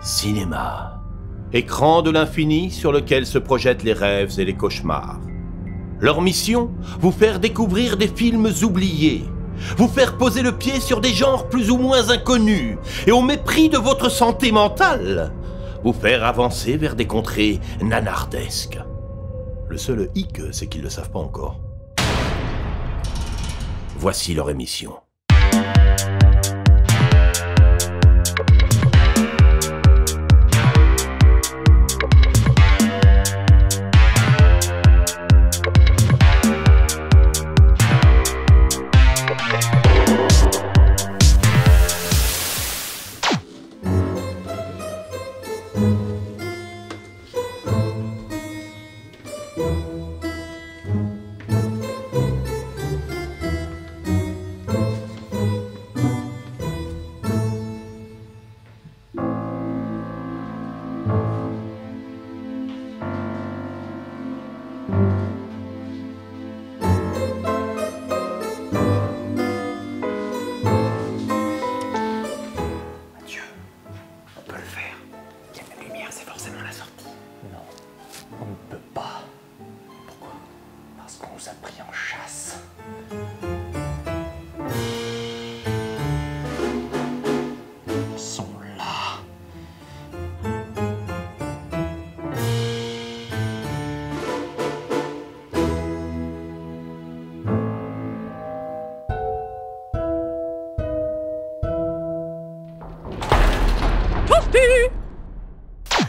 Cinéma. Écran de l'infini sur lequel se projettent les rêves et les cauchemars. Leur mission, vous faire découvrir des films oubliés, vous faire poser le pied sur des genres plus ou moins inconnus, et au mépris de votre santé mentale, vous faire avancer vers des contrées nanardesques. Le seul hic, c'est qu'ils ne le savent pas encore. Voici leur émission.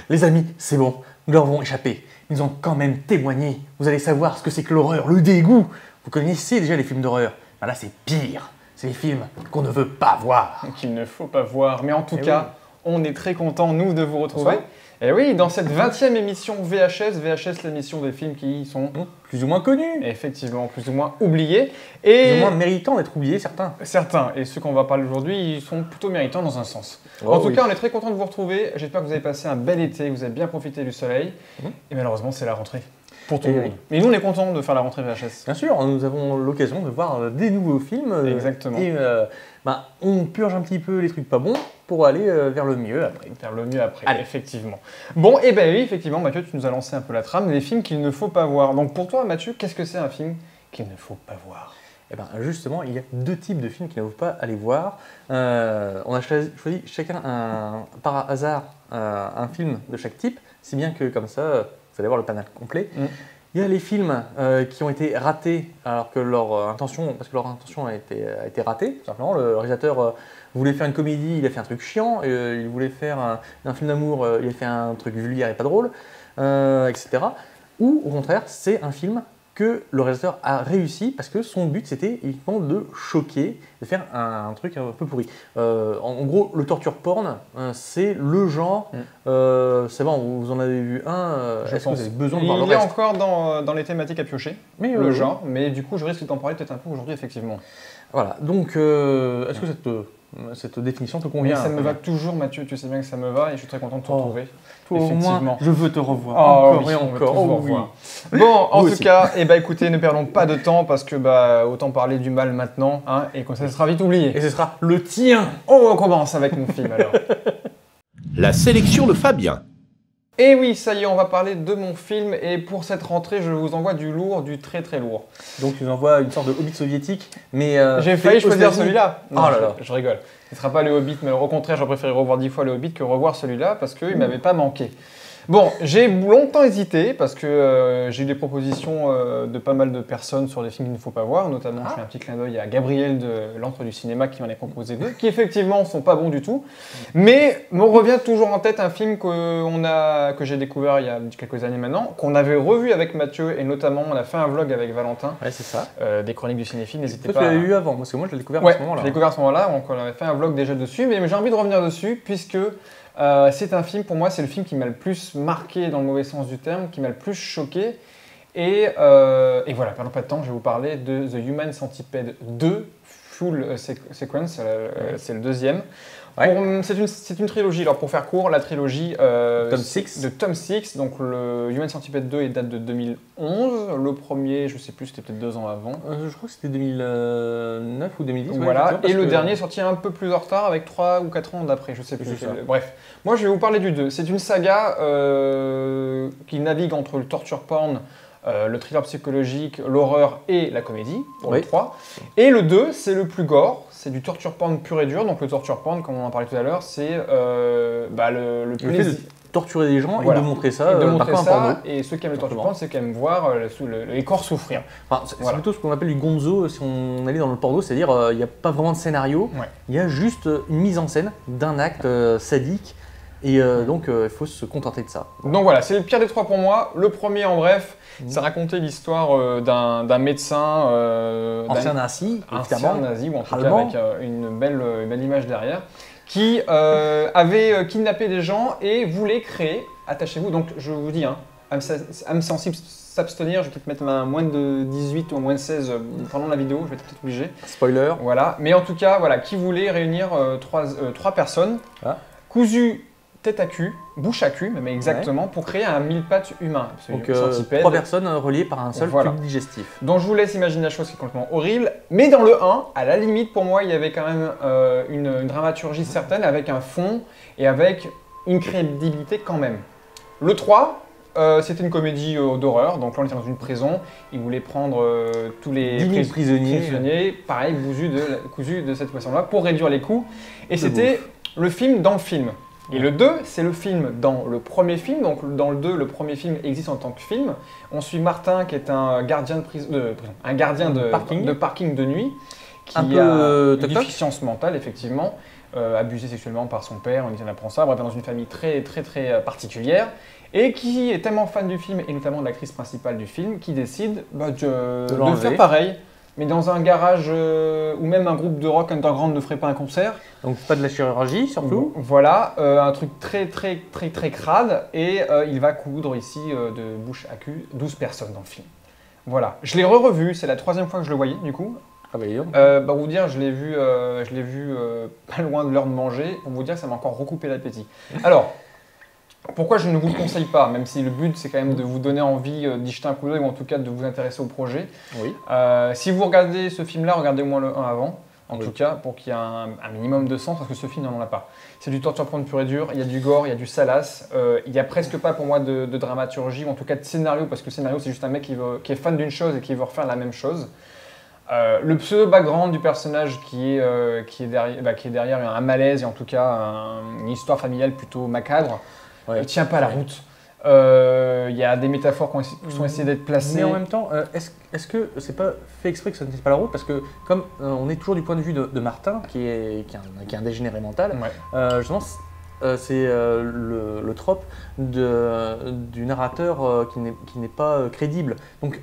Les amis, c'est bon, nous leur avons échappé. Ils ont quand même témoigné. Vous allez savoir ce que c'est que l'horreur, le dégoût. Vous connaissez déjà les films d'horreur. Ben là, c'est pire. C'est les films qu'on ne veut pas voir. Qu'il ne faut pas voir. Mais en tout cas, on est très contents, nous, de vous retrouver. Et oui, dans cette 20e émission VHS, l'émission des films qui sont plus ou moins connus. Effectivement, plus ou moins oubliés. Et plus ou moins méritants d'être oubliés, certains. Certains. Et ceux qu'on va parler aujourd'hui, ils sont plutôt méritants dans un sens. En tout cas, on est très contents de vous retrouver. J'espère que vous avez passé un bel été, que vous avez bien profité du soleil. Et malheureusement, c'est la rentrée. Pour tout le monde. Mais nous, on est contents de faire la rentrée VHS. Bien sûr, nous avons l'occasion de voir des nouveaux films. Exactement. Et on purge un petit peu les trucs pas bons pour aller vers le mieux après. Vers le mieux après, allez. Effectivement. Bon, et bien oui, effectivement, Mathieu, tu nous as lancé un peu la trame des films qu'il ne faut pas voir. Donc pour toi, Mathieu, qu'est-ce que c'est un film qu'il ne faut pas voir? Eh bien, justement, il y a deux types de films qu'il ne faut pas aller voir. On a choisi chacun, par hasard, un film de chaque type, si bien que comme ça, vous allez voir le panel complet. Il y a les films qui ont été ratés alors que leur intention a été ratée. Tout simplement, le réalisateur voulait faire une comédie, il a fait un truc chiant. Il voulait faire un film d'amour, il a fait un truc vulgaire et pas drôle, etc. Ou au contraire, c'est un film que le réalisateur a réussi parce que son but c'était uniquement de choquer, de faire un truc un peu pourri. En gros, le torture porn, c'est le genre. C'est bon, vous en avez vu un. Est-ce que vous avez besoin de voir le reste? Il est encore dans les thématiques à piocher, le genre, mais du coup, je risque d'en parler peut-être un peu aujourd'hui, effectivement. Voilà, donc est-ce que cette définition te convient? Ça me va toujours, Mathieu, tu sais bien que ça me va et je suis très content de te retrouver. Toi, effectivement. Au moins, je veux te revoir. Encore et encore. Bon, en tout cas, écoutez, ne perdons pas de temps parce que autant parler du mal maintenant et comme ça sera vite oublié. Et ce sera le tien. Oh, on commence avec mon film alors. La sélection de Fabien. Et oui, ça y est, on va parler de mon film et pour cette rentrée, je vous envoie du lourd, du très très lourd. Donc tu nous envoies une sorte de Hobbit soviétique, mais j'ai failli choisir celui-là. Oh là là. Je rigole. Ce ne sera pas le Hobbit, mais au contraire, j'aurais préféré revoir 10 fois le Hobbit que revoir celui-là parce qu'il ne m'avait pas manqué. Bon, j'ai longtemps hésité parce que j'ai eu des propositions de pas mal de personnes sur des films qu'il ne faut pas voir, notamment je fais un petit clin d'œil à Gabriel de l'Antre du Cinéma qui m'en a proposé deux, qui effectivement ne sont pas bons du tout, mais me revient toujours en tête un film que j'ai découvert il y a quelques années maintenant, qu'on avait revu avec Mathieu et notamment on a fait un vlog avec Valentin, ouais, c'est ça. Des Chroniques du Cinéphile, n'hésitez pas. Toi tu l'avais eu avant, parce que moi je l'ai découvert à ce moment-là. Je l'ai découvert à ce moment-là, donc on avait fait un vlog déjà dessus, mais j'ai envie de revenir dessus puisque c'est un film, pour moi, c'est le film qui m'a le plus marqué dans le mauvais sens du terme, qui m'a le plus choqué. Et voilà, perdons pas de temps, je vais vous parler de The Human Centipede 2, Full Sequence, c'est le deuxième. Ouais. C'est une trilogie. Alors pour faire court, la trilogie Tom Six. de Tom Six. Donc le Human Centipede 2 il date de 2011. Le premier, je sais plus, c'était peut-être 2 ans avant. Je crois que c'était 2009 ou 2010. ouais, Voilà. effectivement, Et parce le que- dernier est sorti un peu plus en retard avec 3 ou 4 ans d'après, je sais plus. C'est ça. Bref, moi je vais vous parler du 2. C'est une saga qui navigue entre le torture porn, le thriller psychologique, l'horreur et la comédie, pour le Oui. 3. Et le 2, c'est le plus gore, c'est du torture porn pur et dur. Donc le torture porn, comme on en parlait tout à l'heure, c'est le Le fait plaisir. de torturer des gens Voilà. et de montrer ça, Et de par montrer quoi un porno. ça, et ceux qui aiment le torture Simplement. porn, c'est qui aiment voir les corps souffrir. Enfin, c'est Voilà. plutôt ce qu'on appelle du gonzo si on allait dans le porno, c'est-à-dire il n'y a pas vraiment de scénario, Ouais. il y a juste une mise en scène d'un acte sadique et donc il faut se contenter de ça. Donc voilà, c'est le pire des 3 pour moi. Le premier, en bref, ça racontait l'histoire d'un médecin, Ancien nazi, ancien évidemment. nazi, ou en tout cas allemand. avec une belle image derrière, qui avait kidnappé des gens et voulait créer, attachez-vous, donc je vous dis, âme sensible, s'abstenir, je vais peut-être mettre un moins de 18 ou moins de 16 pendant la vidéo, je vais être peut-être obligé. Spoiler. Voilà, mais en tout cas, voilà, qui voulait réunir 3 personnes, Ah. cousues tête à cul, bouche à cul, mais exactement, pour créer un mille pattes humain. Donc Centipède. 3 personnes reliées par un seul Voilà. tube digestif. Donc je vous laisse imaginer la chose qui est complètement horrible. Mais dans le 1, à la limite, pour moi, il y avait quand même une dramaturgie certaine, avec un fond et avec une crédibilité quand même. Le 3, c'était une comédie d'horreur. Donc là, on était dans une prison. Ils voulaient prendre tous les 10 000 prisonniers. pareil, cousus de cette façon-là, pour réduire les coûts. Et De c'était le film dans le film. Et le 2, c'est le film dans le premier film. Donc dans le 2, le premier film existe en tant que film. On suit Martin qui est un gardien de prison, un gardien de parking de nuit, qui Un peu, a une toc-toc. déficience mentale effectivement, abusé sexuellement par son père, on apprend ça, bref, dans une famille très particulière, et qui est tellement fan du film, et notamment de l'actrice principale du film, qui décide de l'enlever. faire pareil, mais dans un garage où même un groupe de rock underground ne ferait pas un concert. Donc pas de la chirurgie surtout. Voilà, un truc très crade, et il va coudre ici de bouche à cul 12 personnes dans le film. Voilà, je l'ai revu, c'est la 3e fois que je le voyais du coup. Ah bah, dis donc. Pour vous dire, je l'ai vu pas loin de l'heure de manger, pour vous dire que ça m'a encore recoupé l'appétit. Alors, pourquoi je ne vous le conseille pas, même si le but c'est quand même de vous donner envie d'y jeter un coup d'œil, ou en tout cas de vous intéresser au projet. Oui. Si vous regardez ce film-là, regardez au moins le 1 avant, en Oui. tout cas, pour qu'il y ait un minimum de sens, parce que ce film n'en a pas. C'est du torture porn pur et dur, il y a du gore, il y a du salace, il n'y a presque pas pour moi de dramaturgie, ou en tout cas de scénario, parce que le scénario c'est juste un mec qui est fan d'une chose et qui veut refaire la même chose. Le pseudo-background du personnage qui est derrière un malaise et en tout cas une histoire familiale plutôt macabre, Ouais. il tient pas la route. Il y a des métaphores qui sont essayées d'être placées. Mais en même temps, est-ce que c'est pas fait exprès que ça ne tient pas la route? Parce que comme on est toujours du point de vue de Martin, qui est un dégénéré mental, Ouais. justement, c'est le trope du narrateur qui n'est pas crédible. Donc,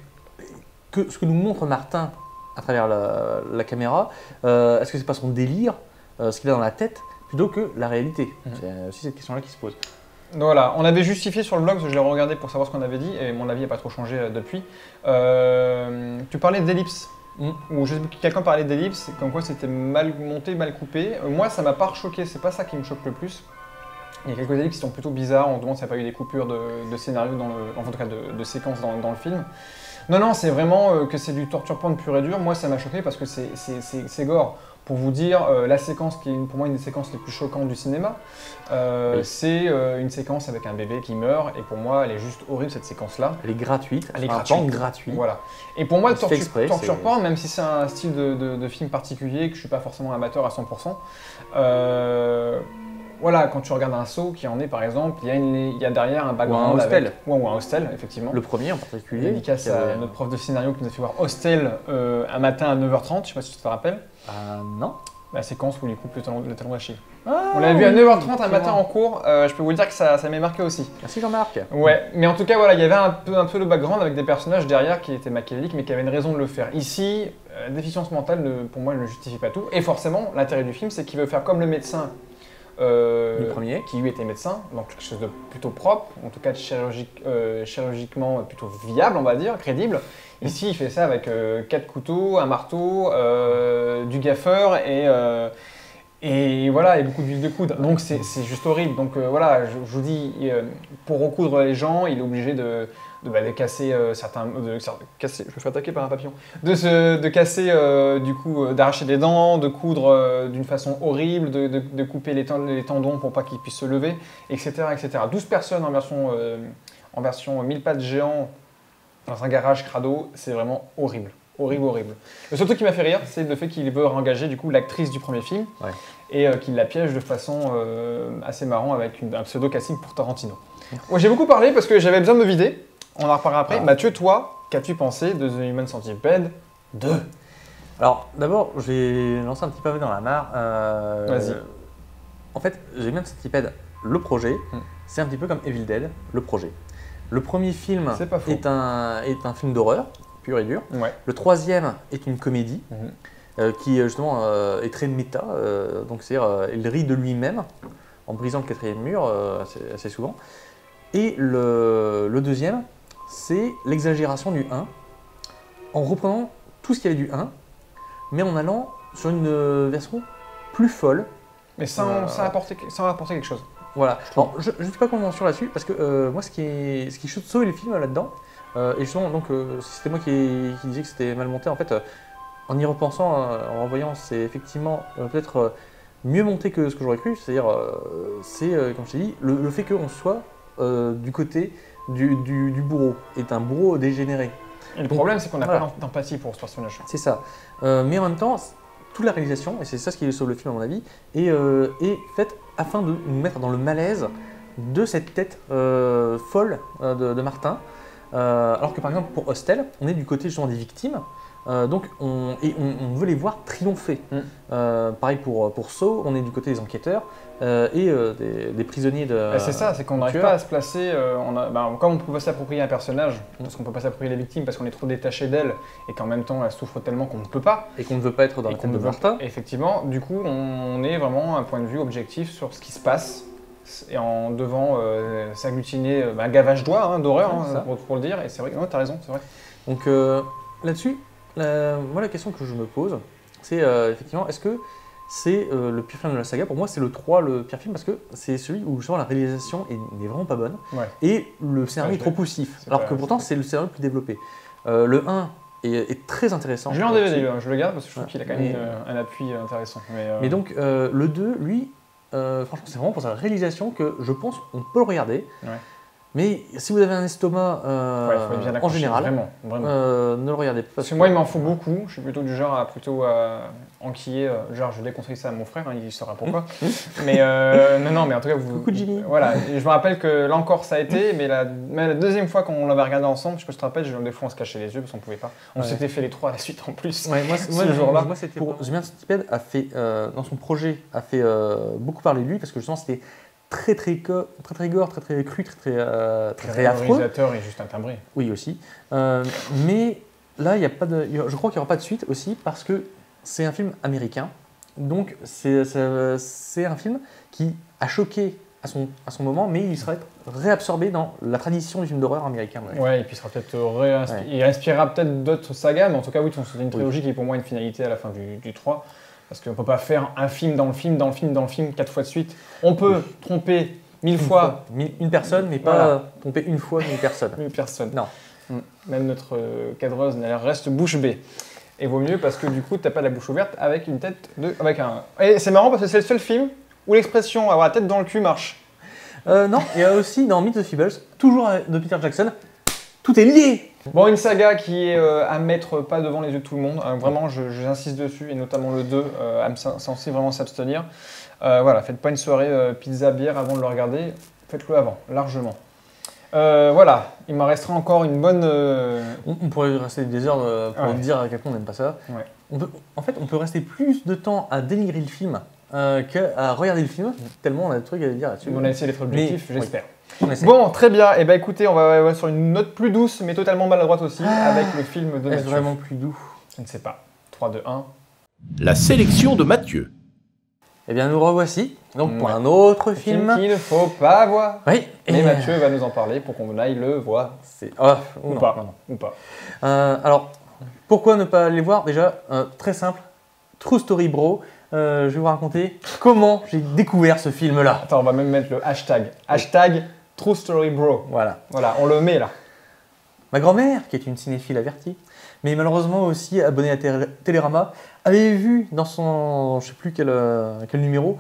ce que nous montre Martin à travers la caméra, est-ce que c'est pas son délire, ce qu'il a dans la tête, plutôt que la réalité? C'est aussi cette question-là qui se pose. Donc voilà, on avait justifié sur le blog, parce que je l'ai regardé pour savoir ce qu'on avait dit, et mon avis n'a pas trop changé depuis. Tu parlais d'ellipse, ou je sais plus, quelqu'un parlait d'ellipse, comme quoi c'était mal monté, mal coupé. Moi, ça m'a pas choqué, c'est pas ça qui me choque le plus. Il y a quelques ellipses qui sont plutôt bizarres, on se demande s'il n'y a pas eu des coupures de scénario, en tout cas de séquences dans le film. Non, c'est vraiment que c'est du torture porn pur et dur. Moi, ça m'a choqué parce que c'est gore. Pour vous dire, la séquence qui est pour moi une des séquences les plus choquantes du cinéma, c'est une séquence avec un bébé qui meurt, et pour moi, elle est juste horrible cette séquence-là. Elle est gratuite, Elle est un gratuite. pan gratuit. Voilà. Et pour moi, le C'est fait exprès, torture c'est- porn, même si c'est un style de film particulier, que je suis pas forcément amateur à 100%, voilà, quand tu regardes un saut qui en est par exemple, il y a derrière un background Hostel. ou un hostel, effectivement. Le premier en particulier. Dédicace qui avait- à notre prof de scénario qui nous a fait voir Hostel un matin à 9h30, je sais pas si tu te rappelles. Ah non. La séquence où il coupe le talon d'Achille. Ah, On l'avait vu à 9h30 un effectivement. matin en cours, je peux vous dire que ça m'est marqué aussi. Merci Jean-Marc. Ouais, mais en tout cas, voilà, il y avait un peu le background avec des personnages derrière qui étaient machiavéliques, mais qui avaient une raison de le faire. Ici, la déficience mentale, pour moi, ne justifie pas tout. Et forcément, l'intérêt du film, c'est qu'il veut faire comme le médecin Du premier. qui lui était médecin, donc quelque chose de plutôt propre, en tout cas chirurgicalement plutôt viable, on va dire, crédible. Ici, il fait ça avec 4 couteaux, un marteau, du gaffeur Et voilà, et beaucoup d'huile de coudre. Donc c'est juste horrible. Donc voilà, je vous dis, pour recoudre les gens, il est obligé de casser certains... casser, je me fais attaquer par un papillon. De casser, du coup, d'arracher des dents, de coudre d'une façon horrible, de couper les tendons pour pas qu'ils puissent se lever, etc., etc. 12 personnes en version 1000 pattes géant dans un garage crado, c'est vraiment horrible. Horrible, horrible. Le seul truc qui m'a fait rire, c'est le fait qu'il veut engager du coup l'actrice du premier film et qu'il la piège de façon assez marrant avec un pseudo-casting pour Tarantino. Moi, j'ai beaucoup parlé parce que j'avais besoin de me vider. On en reparlera après. Mathieu, toi, qu'as-tu pensé de The Human Centipede 2 ? Alors, d'abord, je vais lancer un petit pavé dans la mare. Vas-y. En fait, The Human Centipede, le projet, c'est un petit peu comme Evil Dead, le projet. Le premier film est un film d'horreur, pur et dur. Ouais. Le troisième est une comédie qui justement est très méta, donc c'est-à-dire il rit de lui-même en brisant le quatrième mur assez souvent. Et le deuxième, c'est l'exagération du 1 en reprenant tout ce qu'il y avait du 1, mais en allant sur une version plus folle. Mais sans apporter quelque chose. Voilà. Alors, je ne suis pas convaincu là-dessus parce que moi, ce qui sauve les films là-dedans, et justement, donc, c'était moi qui disais que c'était mal monté. En fait, en y repensant, en revoyant, c'est effectivement peut-être mieux monté que ce que j'aurais cru. C'est-à-dire, comme je t'ai dit, le fait qu'on soit du côté du bourreau, est un bourreau dégénéré. Et le problème, c'est qu'on n'a pas d'empathie pour ce personnage. C'est ça. Mais en même temps, toute la réalisation, et c'est ça ce qui sauve le film à mon avis, est faite afin de nous mettre dans le malaise de cette tête folle de Martin. Alors que par exemple pour Hostel, on est du côté justement des victimes, donc on veut les voir triompher. Pareil pour Saw, on est du côté des enquêteurs et des prisonniers de. C'est ça, c'est qu'on n'arrive pas à se placer. Comme on ne peut pas s'approprier un personnage, parce qu'on ne peut pas s'approprier les victimes, parce qu'on est trop détaché d'elles et qu'en même temps elles souffrent tellement qu'on ne peut pas. Et qu'on ne veut pas être dans la tête de Martin. Effectivement, du coup, on est vraiment un point de vue objectif sur ce qui se passe. Et en devant s'agglutiner un gavage d'oie, d'horreur, pour le dire. Et c'est vrai que tu as raison, c'est vrai. Donc là-dessus, moi la question que je me pose, c'est effectivement, est-ce que c'est le pire film de la saga? Pour moi, c'est le 3, le pire film, parce que c'est celui où justement la réalisation n'est vraiment pas bonne et le scénario est trop poussif. Alors que pourtant, c'est le scénario le plus développé. Le 1 est très intéressant. Je l'ai en DVD, je le garde parce que je trouve qu'il a quand même un appui intéressant. Mais donc, le 2, lui, franchement, c'est vraiment pour sa réalisation que je pense qu'on peut le regarder. Mais si vous avez un estomac en général, vraiment. Ne le regardez pas. Parce que moi, il m'en faut beaucoup. Je suis plutôt du genre à enquiller. Genre, je déconseille ça à mon frère, il saura pourquoi. Mais non, mais en tout cas, coucou Jimmy. Voilà, et je me rappelle que là encore, ça a été, mais la deuxième fois qu'on l'avait regardé ensemble, je sais pas si tu te rappelles, des fois on se cachait les yeux parce qu'on pouvait pas. On s'était fait les 3 à la suite en plus. Moi, ce jour-là. Moi, c'était pour The Human Centipede a fait dans son projet a fait beaucoup parler de lui parce que justement c'était très gore, très cru, très affreux. Le réalisateur est juste un timbré. Oui aussi. Mais là, je crois qu'il n'y aura pas de suite aussi parce que c'est un film américain. Donc c'est un film qui a choqué à son moment, mais il sera réabsorbé dans la tradition du film d'horreur américain. Ouais, et puis il sera peut-être il inspirera peut-être d'autres sagas, mais en tout cas, oui, c'est une trilogie qui est pour moi une finalité à la fin du 3. Parce qu'on ne peut pas faire un film dans le film, 4 fois de suite. On peut tromper 1000 fois une personne, mais pas tromper une fois 1000 personnes. 1000 personnes. Non. Même notre cadreuse reste bouche bée. Et vaut mieux parce que du coup, tu n'as pas la bouche ouverte avec une tête de. Et c'est marrant parce que c'est le seul film où l'expression avoir la tête dans le cul marche. Non, il y a aussi dans Meet the Feebles, toujours de Peter Jackson, tout est lié. Bon, une saga qui est à mettre pas devant les yeux de tout le monde. Vraiment, j'insiste dessus, et notamment le 2, censé vraiment s'abstenir. Voilà, faites pas une soirée pizza bière avant de le regarder. Faites-le avant, largement. Voilà, il m'en restera encore une bonne... On pourrait rester des heures pour dire à quel point on n'aime pas ça. En fait, on peut rester plus de temps à dénigrer le film qu'à regarder le film, tellement on a des trucs à dire là-dessus. On a essayé d'être objectif, j'espère. Bon, très bien. Et écoutez, on va sur une note plus douce, mais totalement maladroite aussi, avec le film de Mathieu. Est-ce vraiment plus doux? Je ne sais pas. 3, 2, 1. La sélection de Mathieu. Eh bien, nous revoici. Donc, pour un autre film qu'il ne faut pas voir. Oui. Mais Mathieu va nous en parler pour qu'on aille le voir. Ou pas. Alors, pourquoi ne pas les voir? Déjà, très simple. True Story Bro. je vais vous raconter comment j'ai découvert ce film-là. Attends, on va même mettre le hashtag. Hashtag True Story Bro. Voilà. Voilà, on le met là. Ma grand-mère, qui est une cinéphile avertie, mais malheureusement aussi abonnée à Télérama, avait vu dans son, je sais plus quel numéro,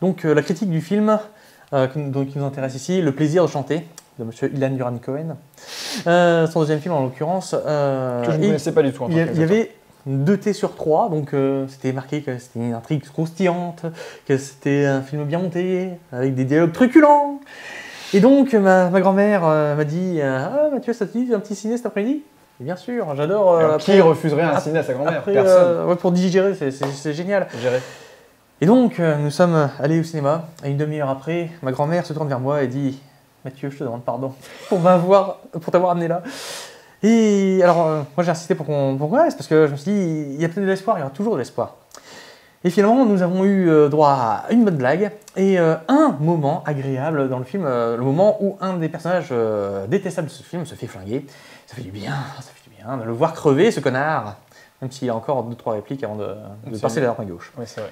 donc la critique du film qui nous intéresse ici, Le plaisir de chanter, de monsieur Ilan Duran Cohen. Son deuxième film en l'occurrence. Que je ne connaissais pas du tout. Il y avait 2T sur 3, donc c'était marqué que c'était une intrigue croustillante, que c'était un film bien monté, avec des dialogues truculents. Et donc ma grand-mère m'a dit ah Mathieu, ça te dit un petit ciné cet après-midi? Bien sûr, j'adore. Qui refuserait un ciné à sa grand-mère? Personne. Ouais, pour digérer, c'est génial. Gérer. Et donc nous sommes allés au cinéma, et une demi-heure après, ma grand-mère se tourne vers moi et dit Mathieu, je te demande pardon pour t'avoir amené là. Et alors, moi j'ai insisté pour qu'on reste, parce que je me suis dit, il y a peut-être de l'espoir, il y aura toujours de l'espoir. Et finalement, nous avons eu droit à une bonne blague et un moment agréable dans le film, le moment où un des personnages détestables de ce film se fait flinguer. Ça fait du bien de le voir crever, ce connard, même s'il a encore 2-3 répliques avant de passer la main gauche. Oui, c'est vrai.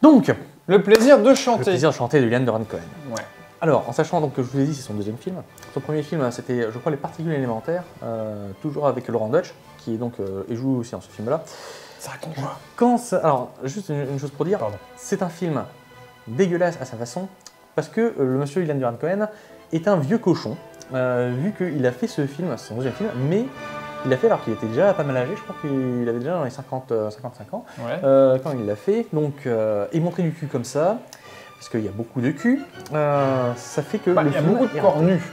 Donc, le plaisir de chanter. Le plaisir de chanter de Ilan Duran Cohen. Ouais. Alors, en sachant donc que je vous ai dit, c'est son deuxième film. Son premier film, c'était, je crois, Les Particules élémentaires, toujours avec Laurent Deutsch, qui est donc et joue aussi dans ce film-là. Ça raconte quoi? Alors, juste une chose pour dire, c'est un film dégueulasse à sa façon, parce que le monsieur Ilan Duran Cohen est un vieux cochon, vu qu'il a fait ce film, c'est son deuxième film, mais il l'a fait alors qu'il était déjà pas mal âgé, je crois qu'il avait déjà dans les 55 ans, ouais. Quand il l'a fait. Donc, et montrer du cul comme ça, parce qu'il y a beaucoup de cul, ça fait que le il y a film beaucoup de corps nus,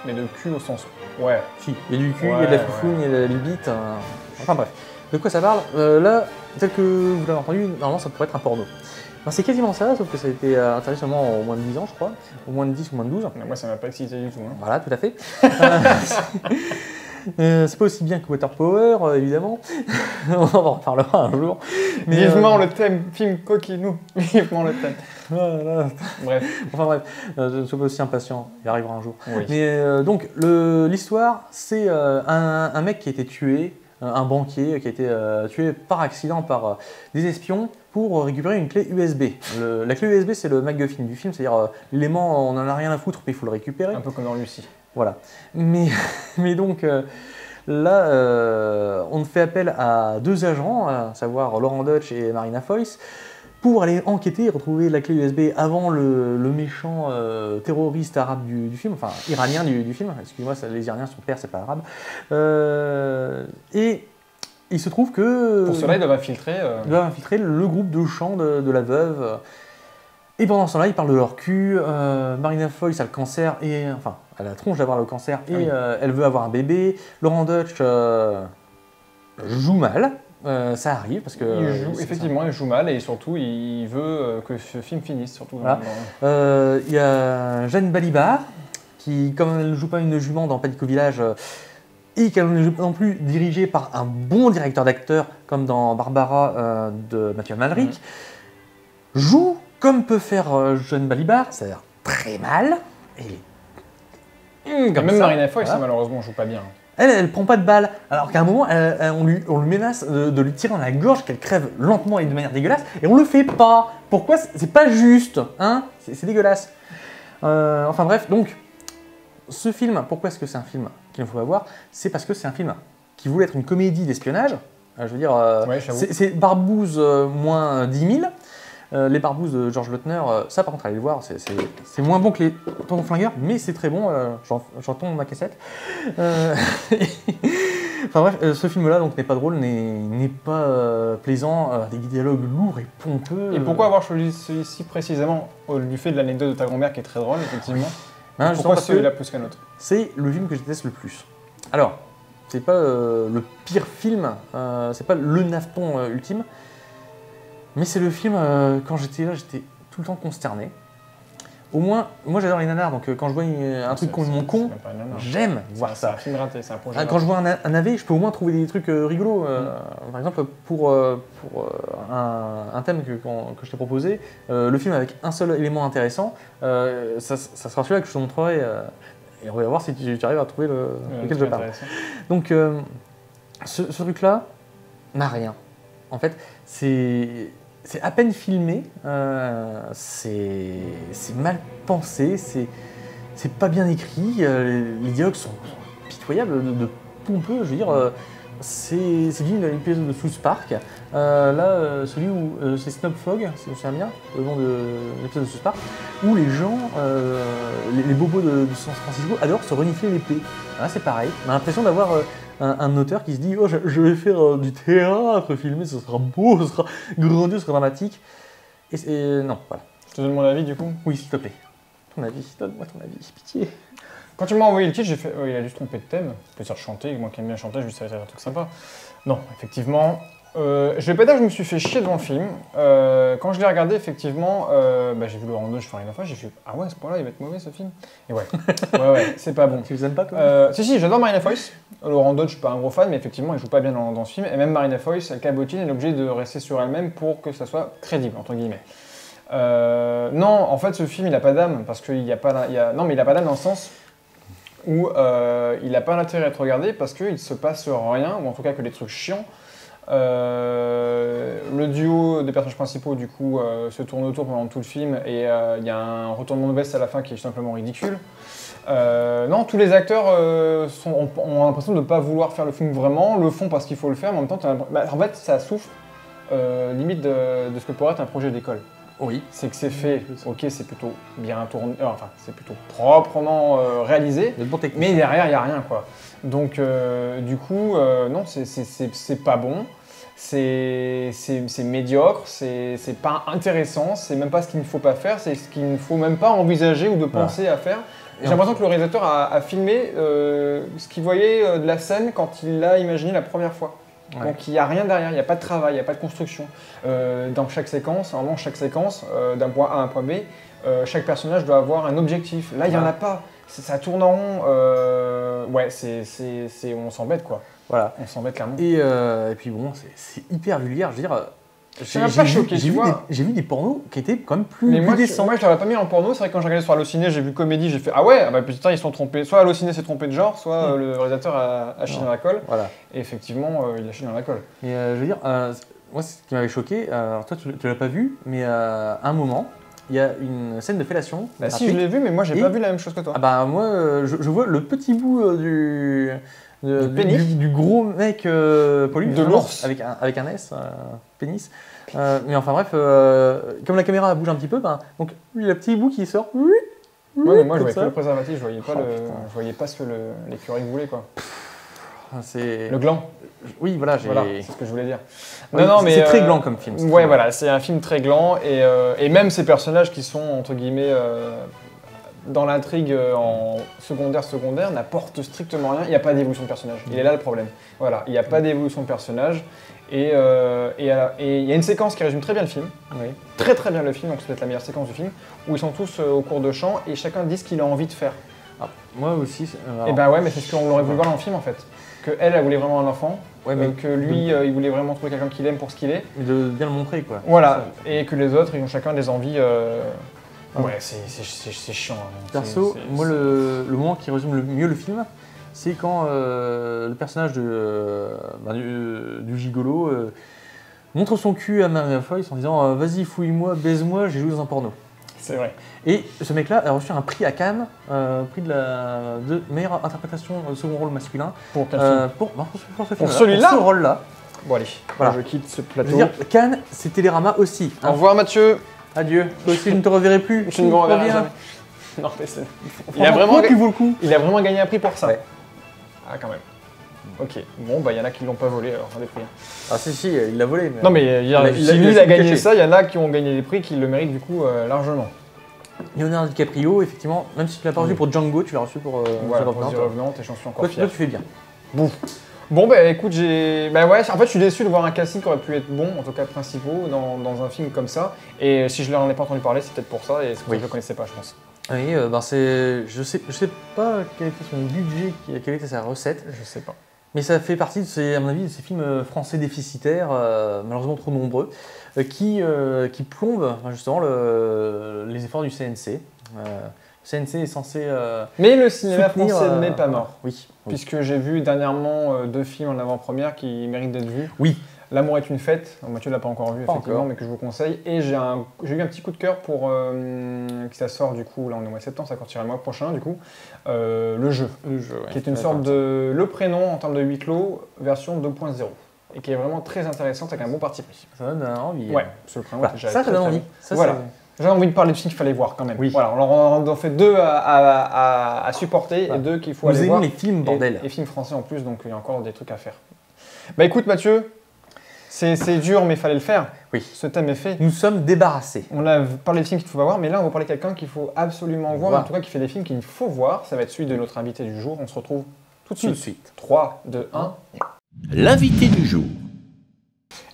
mais de cul au sens... Ouais. Si, il y a du cul, il y a de la foufoune, il y a de la bibite, enfin bref. De quoi ça parle? Là, tel que vous l'avez entendu, normalement ça pourrait être un porno. Ben, c'est quasiment ça, sauf que ça a été interdit seulement au moins de 10 ans, je crois, au moins de 10 ou moins de 12. Moi ça m'a pas excité du tout. Hein. Voilà, tout à fait. C'est pas aussi bien que Water Power, évidemment. On en reparlera un jour. Mais vivement le thème, film Coquinou. Vivement le thème. Voilà. Bref. Enfin bref, je ne suis pas aussi impatient, il arrivera un jour. Oui. Mais donc, l'histoire, c'est un mec qui a été tué, un banquier qui a été tué par accident par des espions pour récupérer une clé USB. La clé USB, c'est le MacGuffin du film, c'est-à-dire l'élément, on n'en a rien à foutre, mais il faut le récupérer. Un peu comme dans Lucie. Voilà. Mais donc, là, on fait appel à deux agents, à savoir Laurent Deutsch et Marina Foïs, pour aller enquêter et retrouver la clé USB avant le méchant terroriste arabe du film, enfin iranien du film, excuse-moi, les Iraniens, son père, c'est pas arabe. Et il se trouve que... Pour cela, ils doivent infiltrer... Ils doivent infiltrer le groupe de chant de la veuve. Et pendant ce temps-là, ils parlent de leur cul. Marina Foïs a le cancer, et enfin, elle a la tronche d'avoir le cancer, et oui. Elle veut avoir un bébé. Laurent Deutsch joue mal. Ça arrive parce que... Il joue mal et surtout il veut que ce film finisse. Surtout. Voilà. Y a Jeanne Balibar qui, comme elle ne joue pas une jument dans Panique au village, et qu'elle ne joue pas non plus dirigée par un bon directeur d'acteur comme dans Barbara de Mathieu Amalric, joue comme peut faire Jeanne Balibar, c'est-à-dire très mal. Et même Marina Foïs, voilà. Malheureusement, ne joue pas bien. Elle prend pas de balle, alors qu'à un moment, on lui menace de lui tirer dans la gorge, qu'elle crève lentement et de manière dégueulasse, et on le fait pas. Pourquoi? C'est pas juste, hein? C'est dégueulasse. Enfin bref, donc, ce film, pourquoi est-ce que c'est un film qu'il ne faut pas voir? C'est parce que c'est un film qui voulait être une comédie d'espionnage. Je veux dire, ouais, c'est Barbouze moins 10 000. Les Barbouzes de George Lautner, ça par contre, allez le voir, c'est moins bon que les Tonton Flingueurs, mais c'est très bon, j'entends ma cassette. Enfin bref, ce film-là n'est pas drôle, n'est pas plaisant, des dialogues lourds et pompeux. Et pourquoi avoir choisi celui-ci précisément, du fait de l'anecdote de ta grand-mère qui est très drôle, effectivement? Hein, pourquoi celui-là plus qu'un autre? C'est le film que je déteste le plus. Alors, c'est pas le pire film, c'est pas le naveton ultime, mais c'est le film, quand j'étais là, j'étais tout le temps consterné. Au moins, moi j'adore les nanars, donc quand je vois un truc complètement con, j'aime voir ça. C'est un film raté, c'est un projet. Quand je vois un navet, je peux au moins trouver des trucs rigolos. Par exemple, pour un thème que je t'ai proposé, le film avec un seul élément intéressant, ça sera celui-là que je te montrerai, et on va voir si tu arrives à trouver lequel je parle. Donc, ce truc-là n'a rien. En fait, c'est à peine filmé, c'est mal pensé, c'est pas bien écrit, les dialogues sont pitoyables, de pompeux, je veux dire. C'est digne d'un épisode de South Park. Celui où c'est Snowfog, si je me souviens bien, le nom de l'épisode de South Park, où les gens, les bobos de San Francisco adorent se renifler l'épée. Là, c'est pareil. On a l'impression d'avoir un auteur qui se dit « Oh, je vais faire du théâtre filmé, ce sera beau, ce sera grandiose, ce sera dramatique. » Et non, voilà. Je te donne mon avis du coup. Oui, s'il te plaît. Ton avis, donne-moi ton avis, pitié. Quand tu m'as envoyé le titre, j'ai fait oh, il a dû se tromper de thème. Peut-être chanter, moi qui aime bien chanter, je lui savais un truc sympa. Non, effectivement. Je vais pas dire que je me suis fait chier devant le film. Quand je l'ai regardé, effectivement, j'ai vu Laurent Dodge faire une fois, j'ai fait ah ouais, à ce point-là, il va être mauvais ce film. Et ouais, ouais, c'est pas bon. Tu les aimes pas toi Si, j'adore Marina Foïs. Laurent Dodge, je suis pas un gros fan, mais effectivement, il joue pas bien dans ce film. Et même Marina Foïs, elle cabotine, elle est obligée de rester sur elle-même pour que ça soit crédible, entre guillemets. Non, en fait, ce film, il a pas d'âme, parce qu'il y a pas... Non, mais il a pas d'âme dans le sens où il n'a pas l'intérêt à être regardé parce qu'il se passe rien, ou en tout cas que des trucs chiants. Le duo des personnages principaux du coup se tourne autour pendant tout le film et il y a un retournement de veste à la fin qui est simplement ridicule. Non, tous les acteurs ont l'impression de ne pas vouloir faire le film vraiment, le font parce qu'il faut le faire, mais en même temps, en fait, ça souffre limite de ce que pourrait être un projet d'école. Oui. C'est que c'est fait, ok, c'est plutôt bien tourné, enfin, c'est plutôt proprement réalisé, mais derrière, il n'y a rien, quoi. Donc, du coup, non, c'est pas bon, c'est médiocre, c'est pas intéressant, c'est même pas ce qu'il ne faut pas faire, c'est ce qu'il ne faut même pas envisager ou de penser à faire. J'ai l'impression que le réalisateur a filmé ce qu'il voyait de la scène quand il l'a imaginé la première fois. Ouais. Donc il n'y a rien derrière, il n'y a pas de travail, il n'y a pas de construction. Dans chaque séquence, vraiment chaque séquence, d'un point A à un point B, chaque personnage doit avoir un objectif. Là, il n'y en a pas. Ça tourne en rond. Ouais, on s'embête quoi. Voilà. On s'embête clairement. Et puis bon, c'est hyper vulgaire. Je veux dire, j'ai vu des pornos qui étaient quand même plus décents. Moi, je l'aurais pas mis en porno. C'est vrai que quand j'ai regardé sur Allociné, j'ai vu comédie, j'ai fait ah ouais, bah putain, ils se sont trompés. Soit Allociné s'est trompé de genre, soit le réalisateur a chié dans la colle. Voilà. Et effectivement, il a chié dans la colle. Mais je veux dire, moi, ce qui m'avait choqué, alors toi, tu l'as pas vu, mais à un moment, il y a une scène de fellation. Bah si, je l'ai vu, mais moi, j'ai pas vu la même chose que toi. Ah bah moi, je vois le petit bout du gros mec poilu, de l'ours avec un S, pénis. Mais enfin bref, comme la caméra bouge un petit peu, donc il y a le petit bout qui sort. Ouais, mais moi je voyais pas le préservatif, je voyais pas ce que l'écureuil voulait quoi. Le gland. Oui, voilà, c'est ce que je voulais dire. Oui, non, mais c'est très gland comme film. Ouais, voilà, c'est un film très gland et même ces personnages qui sont entre guillemets dans l'intrigue en secondaire n'apportent strictement rien. Il n'y a pas d'évolution de personnage. Il est là le problème. Voilà, il n'y a pas d'évolution de personnage. Et il y a une séquence qui résume très bien le film. Oui. Très très bien le film, donc c'est peut-être la meilleure séquence du film, où ils sont tous au cours de chant et chacun dit ce qu'il a envie de faire. Ah, moi aussi. Et ben ouais, mais c'est ce qu'on aurait voulu voir dans le film en fait. Que elle voulait vraiment un enfant, que lui, il voulait vraiment trouver quelqu'un qu'il aime pour ce qu'il est. Et de bien le montrer quoi. Voilà, et que les autres, ils ont chacun des envies... Ouais, c'est chiant. Hein. Perso, moi, le moment qui résume le mieux le film, c'est quand le personnage du gigolo montre son cul à Marina Foïs en disant vas-y, fouille-moi, baise-moi, j'ai joué dans un porno. C'est vrai. Et ce mec-là a reçu un prix à Cannes, prix de meilleure interprétation de second rôle masculin. Pour quel film pour celui-là. Pour ce rôle-là. Bon, allez, voilà. Je quitte ce plateau. Je veux dire, Cannes, c'est Télérama aussi. Hein. Au revoir, Mathieu. Adieu. Toi aussi, je ne te reverrai plus. Je ne me reverrai jamais. Non, mais il a vraiment gagné un prix pour ça. Ouais. Ah, quand même. Ok. Bon, bah, il y en a qui ne l'ont pas volé, alors, des prix. Ah, si, il l'a volé. Mais... Non, mais si lui, il a gagné ça, il y en a qui ont gagné des prix qui le méritent, du coup, largement. Leonardo DiCaprio, effectivement, même si tu l'as pas reçu pour Django, tu l'as reçu pour The Revenant, et j'en suis encore fier. Toi, tu fais bien. Bon, bah écoute, bah ouais, en fait, je suis déçu de voir un casting qui aurait pu être bon, en tout cas principaux, dans un film comme ça. Et si je n'en ai pas entendu parler, c'est peut-être pour ça, et c'est pour ça que je ne le connaissais pas, je pense. Oui, je sais pas quel était son budget, quelle était sa recette. Je sais pas. Mais ça fait partie, à mon avis, de ces films français déficitaires, malheureusement trop nombreux, qui plombent justement les efforts du CNC. Le CNC est censé mais le cinéma français n'est pas mort. Oui. Puisque j'ai vu dernièrement 2 films en avant-première qui méritent d'être vus. Oui. L'amour est une fête. Alors, Mathieu ne l'a pas encore vu, Pas effectivement, encore. mais que je vous conseille. Et j'ai eu un petit coup de cœur pour que ça sort du coup, là on est au mois de septembre, ça sortira le mois prochain du coup, le jeu, Le jeu, ouais. qui est une sorte de le prénom en termes de huis clos, version 2.0, et qui est vraiment très intéressante avec un bon parti pris. Ça donne envie. Ouais, parce que le prénom Bah, était déjà ça très, donne très envie. bon. Ça, Voilà. c'est- J'ai envie de parler de films qu'il fallait voir quand même. Oui. Voilà, on en fait 2 à supporter Voilà. et 2 qu'il faut Nous aller aimons voir. les films, Et- bordel. Et films français en plus, donc il y a encore des trucs à faire. Bah écoute Mathieu, c'est dur mais il fallait le faire. Oui. Ce thème est fait. Nous sommes débarrassés. On a parlé de films qu'il faut pas voir, mais là on va parler de quelqu'un qu'il faut absolument voir, Voir. en tout cas qui fait des films qu'il faut voir. Ça va être celui de notre invité du jour. On se retrouve tout de Tout de suite. suite. 3, 2, 1. L'invité du jour.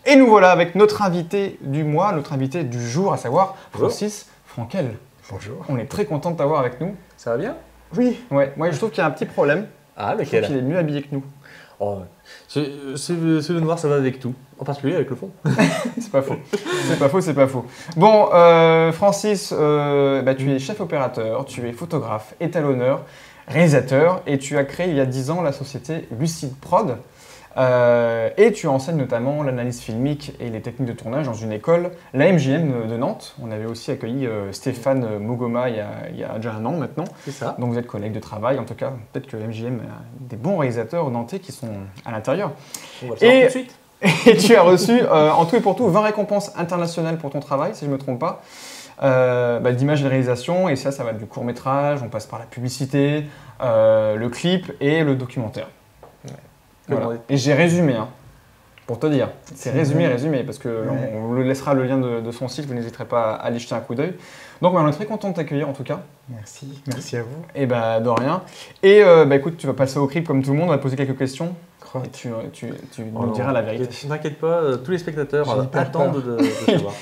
Et nous voilà avec notre invité du mois, notre invité du jour, à savoir Bonjour. Francis Frankel. Bonjour. On est très content de t'avoir avec nous. Ça va bien? Oui, Ouais, moi je trouve qu'il y a un petit problème. Ah, Je trouve qu'il est mieux habillé que nous. Oh, c'est le noir, ça va avec tout. En particulier avec le fond. C'est pas faux. C'est pas faux, c'est pas faux. Bon, Francis, tu es chef opérateur, tu es photographe, étalonneur, réalisateur, et tu as créé il y a 10 ans la société Lucid Prod. Et tu enseignes notamment l'analyse filmique et les techniques de tournage dans une école, la MJM de Nantes. On avait aussi accueilli Stéphane Mogoma il y a déjà un an maintenant. C'est ça. Donc vous êtes collègues de travail, en tout cas, peut-être que MJM a des bons réalisateurs nantais qui sont à l'intérieur. On va le savoir Et- tout de suite. Et tu as reçu en tout et pour tout 20 récompenses internationales pour ton travail, si je ne me trompe pas, d'image et de réalisation. Et ça va du court-métrage, on passe par la publicité, le clip et le documentaire. Voilà. Comment- Et j'ai résumé, hein, pour te dire. C'est C'est résumé, bien. résumé, parce qu'on Ouais. on le laissera le lien de son site, vous n'hésiterez pas à aller jeter un coup d'œil. Donc on est très content de t'accueillir en tout cas. merci à vous. Et bah de rien. Et écoute, tu vas passer au crible comme tout le monde, on va te poser quelques questions. Et tu Oh nous non, diras la vérité. T'inquiète pas, tous les spectateurs J'ai hyper attendent de savoir.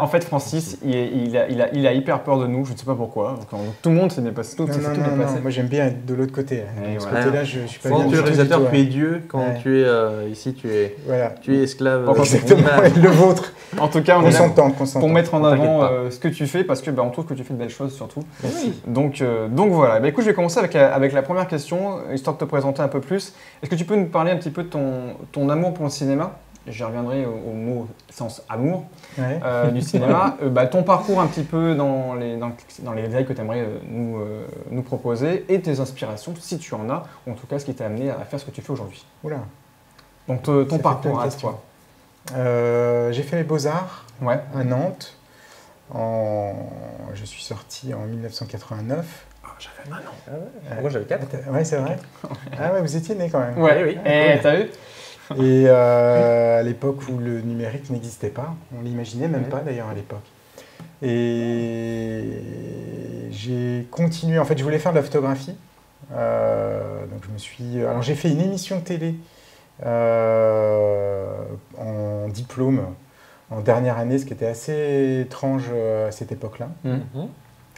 En fait, Francis, il a hyper peur de nous, je ne sais pas pourquoi. Donc, tout le monde s'est bien passé. Tout Non, s'est non, tout non, bien non, passé. moi j'aime bien être de l'autre côté. Là. Et De ce voilà. côté-là, je suis pas Quand bien tu du es tout, réalisateur, du tout, tu es ouais. Dieu. Quand Ouais. tu es ici, tu es esclave. Bon, quand c'est Exactement, l'image. ouais, le vôtre. En tout cas, on Qu'on est là s'entende, pour mettre en T'inquiète avant pas. ce que tu fais, parce que on trouve que tu fais de belles choses surtout. Merci. Donc voilà. Écoute, je vais commencer avec la première question, histoire de te présenter un peu plus. Est-ce que tu peux nous parler un petit peu de ton amour pour le cinéma? J'y reviendrai au mot sens amour Ouais. du cinéma. Ton parcours un petit peu dans les détails que tu aimerais nous proposer et tes inspirations, si tu en as, ou en tout cas ce qui t'a amené à faire ce que tu fais aujourd'hui. Oula. Donc ton Ça fait plein parcours de à questions. toi. J'ai fait les Beaux-Arts Ouais. à Nantes. Je suis sorti en 1989. J'avais un an. Moi j'avais 4. Ouais, c'est vrai. Ah ouais, vous étiez né quand même. Ouais, oui. Et t'as vu? Et à l'époque où le numérique n'existait pas, on l'imaginait même Ouais. pas d'ailleurs à l'époque. Et j'ai continué, en fait je voulais faire de la photographie. Donc alors j'ai fait une émission de télé en diplôme en dernière année, ce qui était assez étrange à cette époque-là.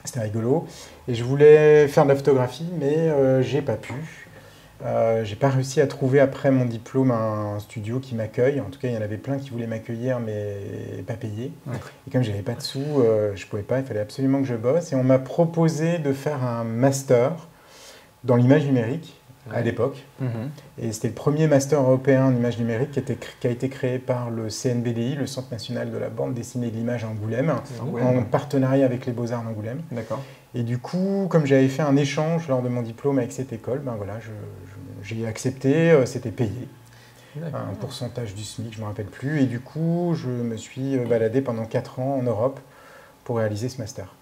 C'était rigolo. Et je voulais faire de la photographie, mais j'ai pas pu. J'ai pas réussi à trouver après mon diplôme un studio qui m'accueille. En tout cas, il y en avait plein qui voulaient m'accueillir, mais pas payés. Ouais. Et comme j'avais pas de sous, je pouvais pas. Il fallait absolument que je bosse. Et on m'a proposé de faire un master dans l'image numérique à Ouais. l'époque. Et c'était le premier master européen en image numérique qui a été créé par le CNBDI, le Centre national de la bande dessinée et de l'image à Angoulême, en partenariat avec les Beaux-Arts d'Angoulême. D'accord. Et du coup, comme j'avais fait un échange lors de mon diplôme avec cette école, ben voilà, j'ai accepté, c'était payé, un pourcentage du SMIC, je ne me rappelle plus. Et du coup, je me suis baladé pendant 4 ans en Europe pour réaliser ce master.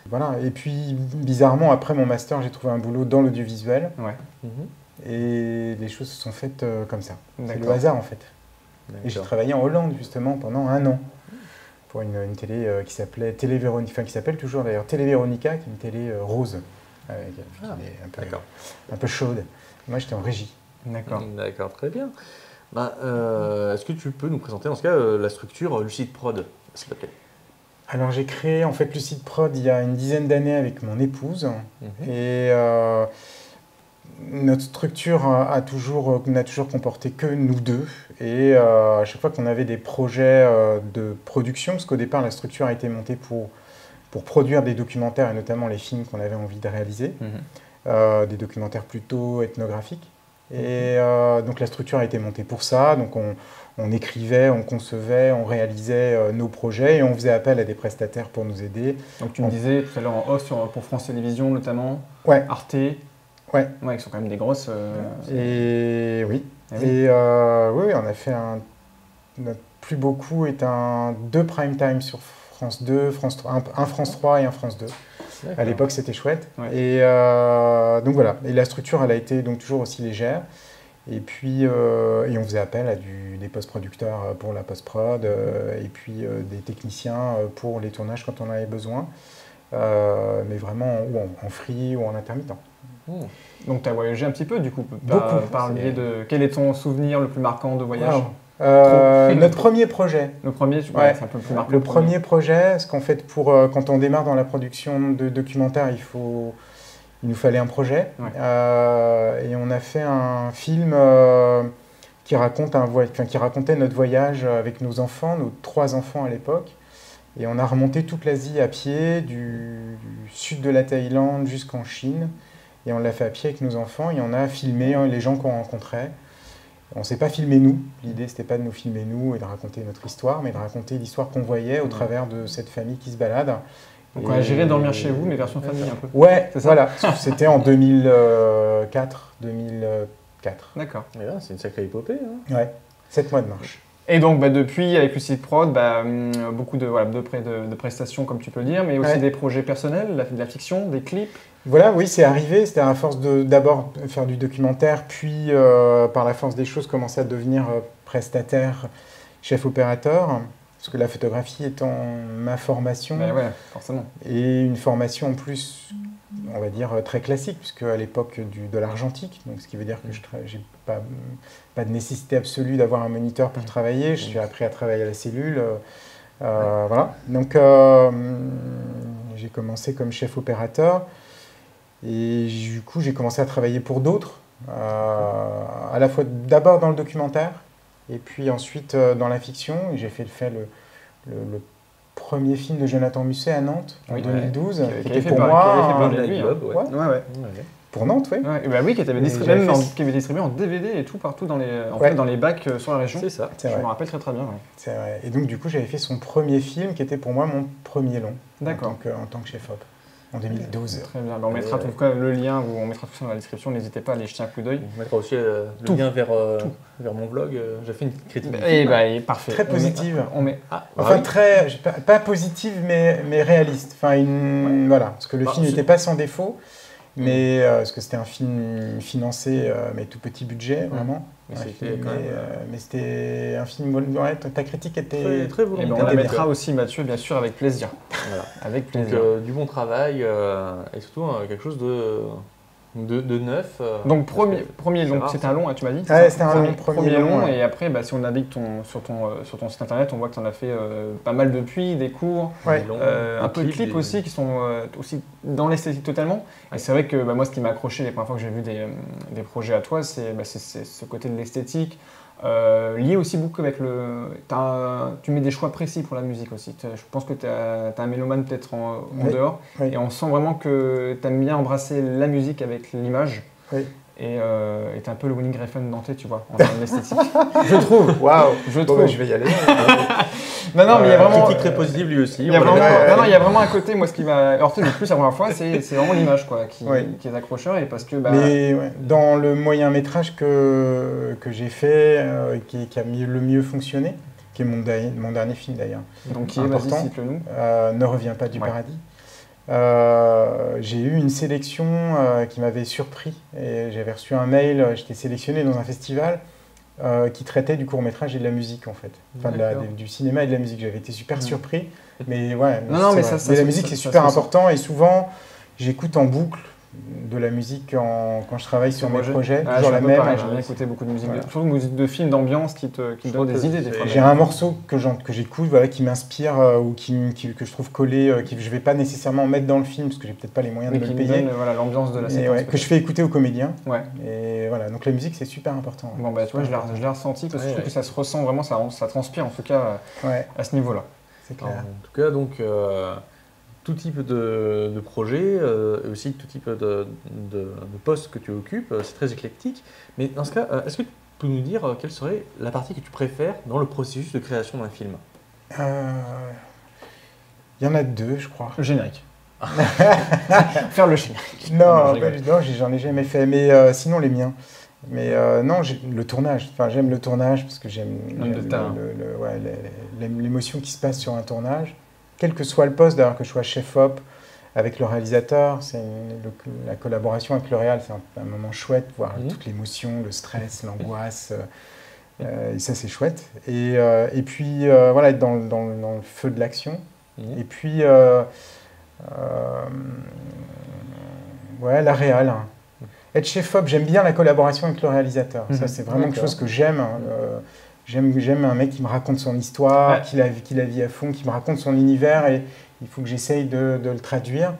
Voilà. Et puis, bizarrement, après mon master, j'ai trouvé un boulot dans l'audiovisuel. Ouais. Et les choses se sont faites comme ça. C'est le D'accord. hasard, en fait. Et j'ai travaillé en Hollande, justement, pendant 1 an. Pour une télé qui s'appelait Télé Véronica, enfin qui s'appelle toujours d'ailleurs Télé Véronica, qui est une télé rose, qui est un peu chaude. Moi j'étais en régie. D'accord. D'accord, très bien. Est-ce que tu peux nous présenter dans ce cas la structure Lucid Prod, s'il te plaît? Alors j'ai créé en fait Lucid Prod il y a une dizaine d'années avec mon épouse. Et notre structure n'a toujours comporté que nous deux. Et à chaque fois qu'on avait des projets de production, parce qu'au départ la structure a été montée pour produire des documentaires et notamment les films qu'on avait envie de réaliser, des documentaires plutôt ethnographiques. Et donc la structure a été montée pour ça. Donc on écrivait, on concevait, on réalisait nos projets et on faisait appel à des prestataires pour nous aider. Donc tu me disais tout à l'heure en off pour France Télévisions notamment, Ouais. Arte, Ouais. Qui sont quand même des grosses... Et oui. Ah oui. Et oui, on a fait notre plus beau coup est deux prime time sur France 2, France 3, un France 3 et un France 2. À l'époque, c'était chouette. Ouais. Et donc voilà. Et la structure, elle a été donc toujours aussi légère. Et puis, et on faisait appel à des post-producteurs pour la post-prod, et puis des techniciens pour les tournages quand on en avait besoin. Mais vraiment en free ou en intermittent. Donc tu as voyagé un petit peu du coup, Beaucoup. par le biais de... Quel est ton souvenir le plus marquant de voyage? Notre premier projet. Le premier, Ouais. c'est un peu plus marquant. Le premier projet, ce qu'en fait, quand on démarre dans la production de documentaires, il nous fallait un projet. Ouais. Et on a fait un film qui racontait notre voyage avec nos enfants, nos 3 enfants à l'époque. Et on a remonté toute l'Asie à pied, du sud de la Thaïlande jusqu'en Chine. Et on l'a fait à pied avec nos enfants et on a filmé les gens qu'on rencontrait. On ne s'est pas filmé nous. L'idée, c'était pas de nous filmer nous et de raconter notre histoire, mais de raconter l'histoire qu'on voyait au travers de cette famille qui se balade. Donc on a géré dormir chez vous, mais version famille un peu. Ouais, C'est ça. voilà. C'était en 2004. D'accord. Et là, c'est une sacrée épopée. Hein. Ouais, 7 mois de marche. Et donc depuis, avec Lucid Prod, beaucoup de prestations, comme tu peux le dire, mais aussi Ouais. des projets personnels, de la fiction, des clips. Voilà, oui, c'est arrivé. C'était à force de d'abord faire du documentaire, puis par la force des choses, commencer à devenir prestataire, chef opérateur. Parce que la photographie étant ma formation, Ben ouais, forcément. et une formation en plus, on va dire, très classique, puisque à l'époque de l'argentique, donc ce qui veut dire que je n'ai pas de nécessité absolue d'avoir un moniteur pour travailler. Je suis appris à travailler à la cellule. Voilà. Donc j'ai commencé comme chef opérateur. Et du coup, j'ai commencé à travailler pour d'autres, à la fois d'abord dans le documentaire, et puis ensuite dans la fiction. Et j'ai fait le premier film de Jonathan Musset à Nantes en 2012, qui était pour moi pour Nantes, oui. Ouais, bah oui, qui avait distribué en DVD et tout partout dans les bacs sur la région. C'est ça. C'est Je vrai. me rappelle très très bien. Ouais. C'est vrai. Et donc du coup, j'avais fait son premier film, qui était pour moi mon premier long, D'accord. en tant que chef-op, en 2012. Très bien. Bah, on mettra en tout cas le lien, ou on mettra tout ça dans la description. N'hésitez pas à aller jeter un coup d'œil. On mettra aussi le lien vers mon vlog. J'ai fait une critique. Parfait. Très positive. On met... Enfin, pas positive, mais réaliste. Enfin, voilà, parce que le film n'était pas sans défaut, mais parce que c'était un film financé, mais tout petit budget, vraiment. Mais Un c'était film, quand même, mais c'était un film. Ouais, ta critique était très Et ben, volontaire. on la mettra aussi, Mathieu, bien sûr, avec plaisir. Voilà. Avec Donc, plaisir. du bon travail et surtout quelque chose de neuf. Donc premier c'est long, rare, c'était ça. un long, tu m'as dit? Ouais, c'était un Premier- long, premier long, ouais. et après, si on navigue sur ton site internet, on voit que tu en as fait pas mal depuis, des cours, Ouais. un peu de clips aussi, qui sont aussi dans l'esthétique totalement. Et c'est vrai que moi, ce qui m'a accroché les premières fois que j'ai vu des projets à toi, c'est ce côté de l'esthétique, lié aussi beaucoup avec tu mets des choix précis pour la musique aussi. Je pense que tu as un mélomane peut-être en Oui. dehors, Oui. et on sent vraiment que tu aimes bien embrasser la musique avec l'image. Oui. Et t'es un peu le Winning Refn nantais, tu vois, en termes d'esthétique. Je trouve. Waouh. Je Bon, trouve. bah, je vais y aller. Non, mais il y a vraiment. Critique très positive lui aussi. Il y a on va vraiment, le mettre. non, il y a vraiment un côté, moi, ce qui m'a heurté le plus la première fois, c'est vraiment l'image, quoi, qui est accrocheur, et parce que, Mais ouais, dans le moyen métrage que j'ai fait, qui a le mieux fonctionné, qui est mon dernier film d'ailleurs, donc qui est, vas-y, important. cite-le-nous. Ne reviens pas du Ouais. paradis. J'ai eu une sélection qui m'avait surpris. Et j'avais reçu un mail, j'étais sélectionné dans un festival qui traitait du court-métrage et de la musique en fait. Enfin, du cinéma et de la musique. J'avais été super surpris. Mais ouais, Non, mais c'est ça, vrai. ça, la musique ça, c'est ça, super ça, ça. important et souvent j'écoute en boucle de la musique quand je travaille sur mes projets. Ah, Toujours je la suis un peu même. pareil, j'aime bien écouter beaucoup de musique, Voilà. surtout musique de film, d'ambiance qui te donne des idées des fois. J'ai un morceau que j'écoute, voilà, qui m'inspire ou que je trouve collé, que je vais pas nécessairement mettre dans le film parce que j'ai peut-être pas les moyens Mais de me qui le me payer. donne l'ambiance de la Et séquence. ouais, que je fais écouter aux comédiens. Ouais. Et voilà, donc la musique c'est super important. Ouais. Bon, tu vois, je l'ai ressenti parce que je trouve Ouais. que ça se ressent vraiment, ça transpire en tout cas Ouais, à ce niveau-là. c'est En clair. tout cas, donc, tout type de projet, et aussi tout type de poste que tu occupes. C'est très éclectique. Mais dans ce cas, est-ce que tu peux nous dire quelle serait la partie que tu préfères dans le processus de création d'un film? Il y en a deux, je crois. Le générique. Faire le générique. Non, je rigole. non, j'en ai jamais fait, mais sinon les miens. Mais non, le tournage. Enfin, j'aime le tournage parce que j'aime l'émotion qui se passe sur un tournage. Quel que soit le poste, d'ailleurs, que je sois chef-op avec le réalisateur, la collaboration avec le réal, c'est un moment chouette, voir toute l'émotion, le stress, l'angoisse. Et ça, c'est chouette. Et puis, voilà, être dans le feu de l'action. Et puis, ouais, la réal. Hein. Être chef-op, j'aime bien la collaboration avec le réalisateur. Ça, c'est vraiment quelque chose que j'aime. J'aime un mec qui me raconte son histoire, qui la vit à fond, qui me raconte son univers, et il faut que j'essaye de le traduire,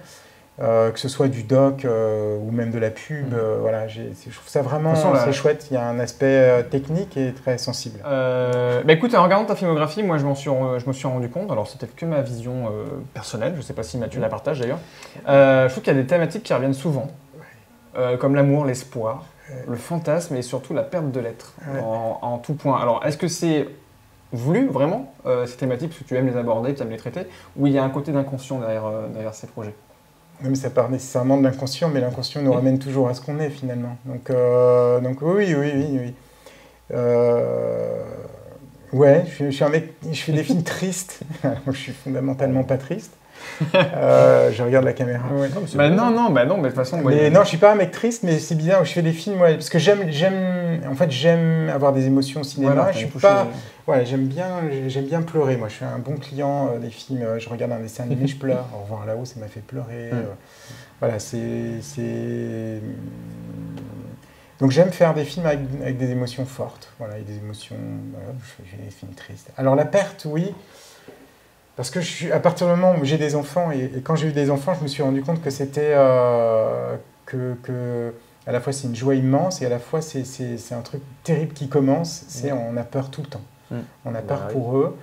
que ce soit du doc ou même de la pub. Voilà, je trouve ça vraiment c'est chouette. Il y a un aspect technique et très sensible. Bah écoute, en regardant ta filmographie, moi je me suis rendu compte, alors c'était que ma vision personnelle, je ne sais pas si Mathieu la partage d'ailleurs, je trouve qu'il y a des thématiques qui reviennent souvent, comme l'amour, l'espoir, le fantasme et surtout la perte de l'être en tout point. Alors est-ce que c'est voulu vraiment ces thématiques, parce que tu aimes les aborder, tu aimes les traiter, ou il y a un côté d'inconscient derrière ces projets? Même ça part nécessairement de l'inconscient, mais l'inconscient nous ramène toujours à ce qu'on est finalement. Donc oui. Ouais, je suis un mec, je fais des films tristes. Je suis fondamentalement pas triste. Je regarde la caméra. Ouais. Non, mais de toute façon. Non, je suis pas un mec triste, mais c'est bizarre. Je fais des films, parce que j'aime avoir des émotions au cinéma. Voilà, je suis pas, ouais, j'aime bien pleurer. Moi, je suis un bon client des films. Je regarde un dessin animé, je pleure. Au revoir là-haut, ça m'a fait pleurer. Voilà, donc j'aime faire des films avec des émotions fortes. Voilà, et des émotions. Voilà, je fais des films tristes. Alors la perte, oui. Parce que à partir du moment où j'ai des enfants, et quand j'ai eu des enfants, je me suis rendu compte que c'était à la fois c'est une joie immense et à la fois c'est un truc terrible qui commence. On a peur tout le temps. On a peur pour eux.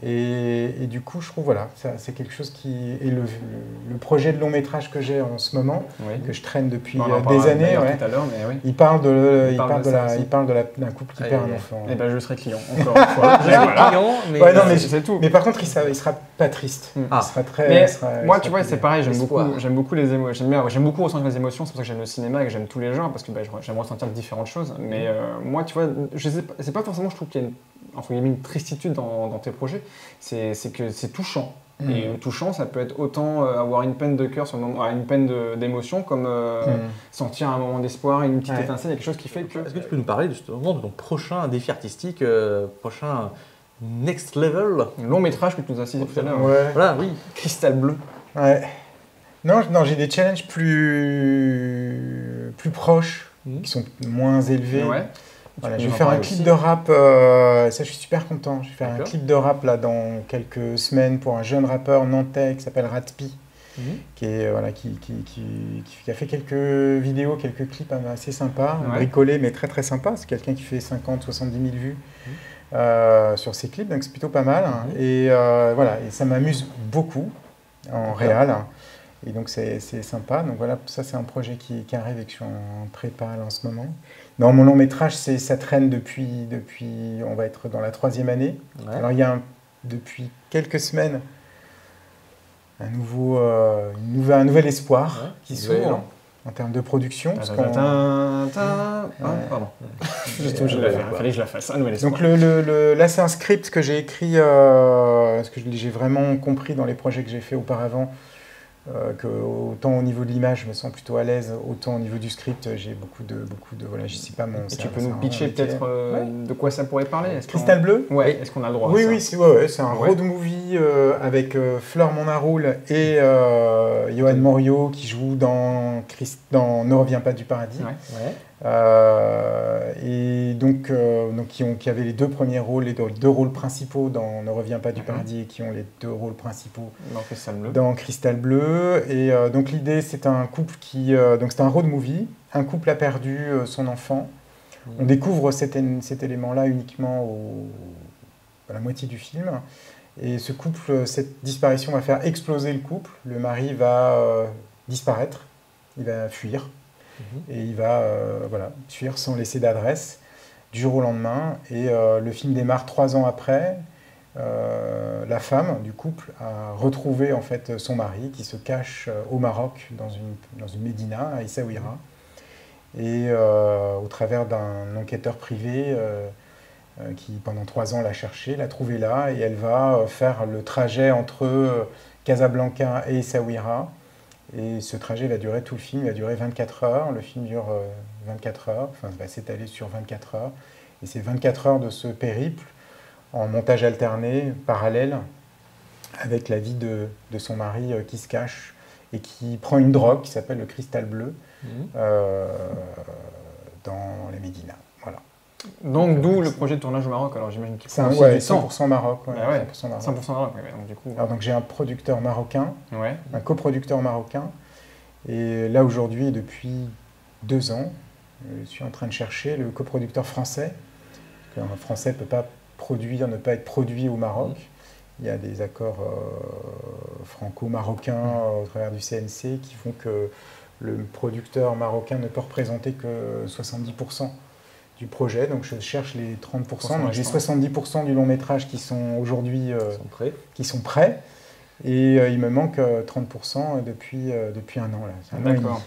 Et du coup, je trouve, voilà, c'est quelque chose qui est le projet de long métrage que j'ai en ce moment, que je traîne depuis des années. Tout à l'heure, mais oui. Il parle d'un couple qui perd un enfant. Et ben, je serai client, encore une fois. mais c'est tout. Mais par contre, il sera pas triste. Il sera très. Moi, tu vois, c'est pareil, j'aime beaucoup les émotions. J'aime beaucoup ressentir les émotions, c'est pour ça que j'aime le cinéma et que j'aime tous les genres, parce que j'aime ressentir différentes choses. Mais moi, tu vois, c'est pas forcément, je trouve qu'il y a une tristitude dans tes projets. C'est que c'est touchant. Et touchant, ça peut être autant avoir une peine de cœur sur le moment, une peine d'émotion, comme sentir un moment d'espoir, une petite étincelle, quelque chose qui fait que... Est-ce que tu peux nous parler justement de ton prochain défi artistique, prochain next level? Long métrage que tu nous as cité tout à l'heure. Voilà, oui. Cristal bleu. Ouais. Non, j'ai des challenges plus proches, qui sont moins élevés. Voilà, je vais faire un clip de rap, ça je suis super content. Je vais faire un clip de rap là dans quelques semaines pour un jeune rappeur nantais qui s'appelle Ratpi, qui a fait quelques vidéos, quelques clips assez sympas, bricolés mais très très sympas. C'est quelqu'un qui fait 50-70 000 vues sur ses clips, donc c'est plutôt pas mal. Et voilà, et ça m'amuse beaucoup en réal. Et donc c'est sympa. Donc voilà, ça c'est un projet qui arrive et que je suis en prépa là, en ce moment. Non, mon long métrage, ça traîne depuis, on va être dans la 3e année. Alors il y a depuis quelques semaines un nouvel espoir qui s'ouvre en termes de production. Pardon. Juste, il fallait que je la fasse. Un nouvel espoir. Donc là c'est un script que j'ai écrit, parce que j'ai vraiment compris dans les projets que j'ai fait auparavant. Que autant au niveau de l'image, je me sens plutôt à l'aise, autant au niveau du script, j'ai beaucoup de voilà, je sais pas mon. Tu peux nous pitcher peut-être de quoi ça pourrait parler? Cristal bleu. Ouais. Est-ce qu'on a le droit? Oui, c'est un road movie avec Fleur Monaroul et Johan Morio qui joue dans Ne reviens pas du paradis. Et donc qui avaient les 2 premiers rôles, les 2 rôles principaux dans Ne reviens pas du paradis et qui ont les 2 rôles principaux dans Cristal bleu. Et donc l'idée, c'est un couple donc c'est un road movie. Un couple a perdu son enfant. On découvre cet élément-là uniquement à la moitié du film. Et ce couple, cette disparition va faire exploser le couple. Le mari va disparaître, il va fuir. Et il va fuir sans laisser d'adresse du jour au lendemain. Et le film démarre 3 ans après. La femme du couple a retrouvé en fait son mari qui se cache au Maroc dans une médina à Essaouira. Et au travers d'un enquêteur privé qui pendant 3 ans l'a cherché, l'a trouvé là, et elle va faire le trajet entre Casablanca et Essaouira. Et ce trajet va durer tout le film, il va durer 24 heures. Le film dure 24 heures, enfin va s'étaler sur 24 heures. Et c'est 24 heures de ce périple en montage alterné, parallèle, avec la vie de son mari qui se cache et qui prend une drogue qui s'appelle le cristal bleu dans les Médinas. Voilà. Donc d'où le projet de tournage au Maroc, alors j'imagine qu'il C'est prend un, aussi du temps. 100% Maroc. Ouais, Ah ouais, 100% Maroc. 100% Maroc, ouais, donc du coup... Alors donc j'ai un producteur marocain, Ouais. un coproducteur marocain, et là aujourd'hui, depuis 2 ans, je suis en train de chercher le coproducteur français. Parce qu'un Français ne peut pas produire, ne pas être produit au Maroc. Il y a des accords franco-marocains au travers du CNC qui font que le producteur marocain ne peut représenter que 70% du projet. Donc je cherche les 30%. Donc j'ai 70% du long métrage qui sont aujourd'hui qui sont prêts. Et il me manque 30% depuis un an. D'accord.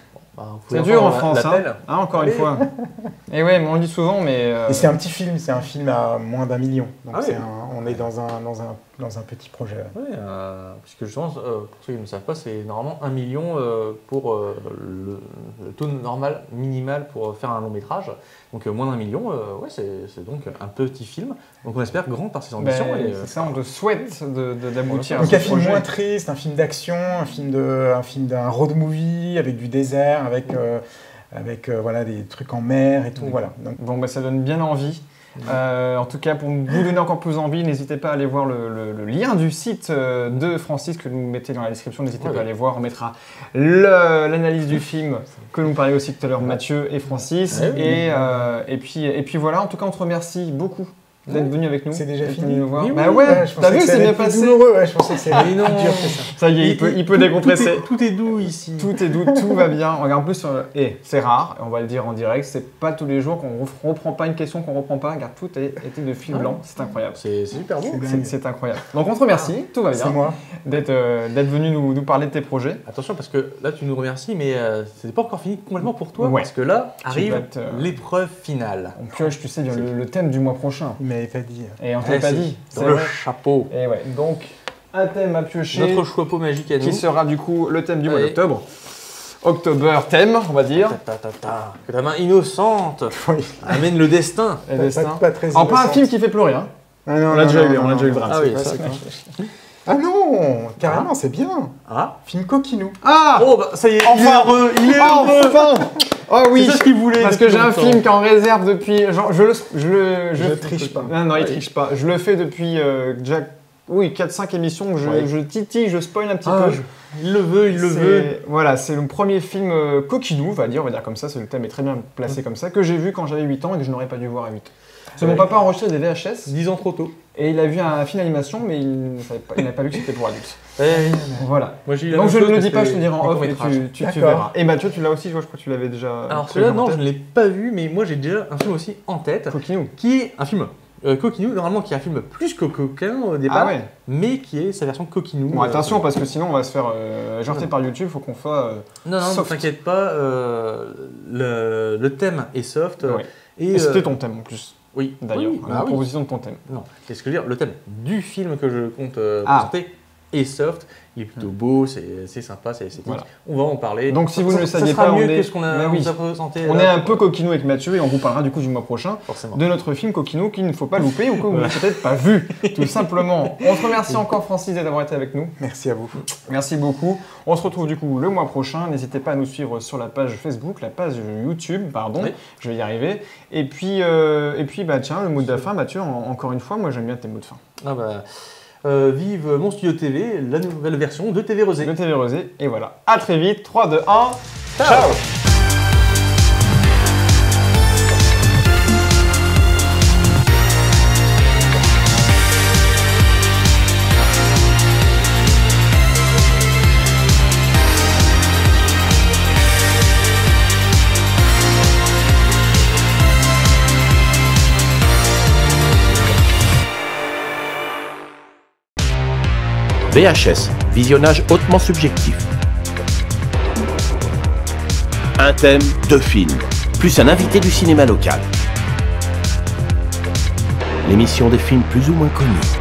C'est dur en France, hein, encore une fois. Et ouais, mais on le dit souvent, mais... Et c'est un petit film, c'est un film à moins d'1 million. Donc on est dans un petit projet. Oui, puisque justement, pour ceux qui ne savent pas, c'est normalement 1 million pour le taux normal, minimal pour faire un long métrage. Donc moins d'1 million, c'est donc un petit film. Donc on espère grand par ses ambitions. C'est ça, on te souhaite d'aboutir à donc ce un film projet. moins triste, un film d'action, un film d'un road movie avec du désert, avec voilà, des trucs en mer et tout. Voilà. Donc, bon, ça donne bien envie. En tout cas, pour vous donner encore plus envie, n'hésitez pas à aller voir le lien du site de Francis que nous mettez dans la description. N'hésitez pas à aller voir. On mettra l'analyse du film que nous parlions aussi tout à l'heure, Mathieu et Francis. Et puis voilà, en tout cas, on te remercie beaucoup d'être venu avec nous. C'est déjà d'être fini. venu nous voir. Oui, bah ouais, t'as vu, c'est bien passé. Douloureux. Ouais, je pensais que c'était plus dur que ça. Ça y est, il peut décompresser. Tout est doux ici. Tout est doux, tout va bien. Regarde, en plus, c'est rare, on va le dire en direct, c'est pas tous les jours qu'on reprend pas une question qu'on reprend pas. Regarde, tout a été de fil blanc, c'est incroyable. C'est super beau. C'est incroyable. Donc on te remercie, tout va bien. C'est moi. D'être venu nous parler de tes projets. Attention, parce que là, tu nous remercies, mais ce n'est pas encore fini complètement pour toi. Ouais. Parce que là arrive vas être, l'épreuve finale. On pioche, tu sais, bien le thème du mois prochain. Il m'avait pas dit. Et on te l'a pas dit. Dans le chapeau. Et ouais, donc un thème à piocher. Notre chapeau magique à nous. Qui sera du coup le thème du mois Allez. d'octobre. October thème, on va dire. Que ta main innocente Oui. amène le destin. Et destin. Pas très Alors, pas un innocente. film qui fait pleurer, hein. Ah, non, On l'a non, déjà non, eu, non, on a déjà eu le non. drame. Ah oui, C'est ça. pas ça. Ah non, carrément, c'est bien. Ah. Film coquinou. Ah Oh, bah ça y est, il est Enfin. heureux, il est heureux. Enfin. Oh oui, C'est ça ce qu'il voulait parce que depuis j'ai un longtemps. film qui est en réserve depuis. Genre, Je triche pas. Non, il triche pas. Je le fais depuis déjà 4-5 émissions. Je titille, je spoil un petit peu. Il le veut, il le veut. Voilà, c'est le premier film coquinou, on va dire comme ça. Le thème est très bien placé comme ça, que j'ai vu quand j'avais 8 ans et que je n'aurais pas dû voir à 8 ans. Parce que mon papa a enregistré des VHS 10 ans trop tôt. et il a vu un film d'animation, mais il n'a pas vu que c'était pour adultes. Voilà. Moi, j'ai eu la Donc même je ne chose le dis parce pas, je te que dirai en les off et courts-métrages. tu D'accord. verras. Et Mathieu, tu l'as aussi, je crois que tu l'avais déjà. Alors prévu celui-là, en non, tête. je ne l'ai pas vu, mais moi j'ai déjà un film aussi en tête, Coquinou. qui est un film Coquinou, normalement qui est un film plus que coquin au départ, Ah ouais. mais qui est sa version Coquinou. Bon, attention, parce que sinon on va se faire jarter par YouTube, faut qu'on fasse. Non, ne soft. t'inquiète pas, le thème est soft. Ouais. Et, Et c'était ton thème en plus, Oui, d'ailleurs, oui, la bah oui. proposition de ton thème. Non, c'est ce que je veux dire, le thème du film que je compte Ah. présenter est soft, il est plutôt beau, c'est sympa, c'est esthétique. Voilà. On va en parler. Donc si vous ne le ça saviez sera pas, mieux on est... que ce qu'on a, Bah oui. nous a présenté. On là. est un peu coquinou avec Mathieu et on vous parlera du coup du mois prochain Forcément. de notre film Coquinou qu'il ne faut pas louper ou que vous n'avez peut-être pas vu, tout simplement. On te remercie encore Francis d'avoir été avec nous. Merci à vous. Merci beaucoup. On se retrouve du coup le mois prochain. N'hésitez pas à nous suivre sur la page Facebook, la page YouTube, pardon. Oui. Je vais y arriver. Et puis bah tiens, le mot de la fin, Mathieu, encore une fois, moi j'aime bien tes mots de fin. Ah bah, vive Mon Studio TV, la nouvelle version de TV Rosé. Le TV Rosé. Et voilà. À très vite. 3, 2, 1. Ciao. VHS, visionnage hautement subjectif. Un thème, 2 films, plus un invité du cinéma local. L'émission des films plus ou moins connus.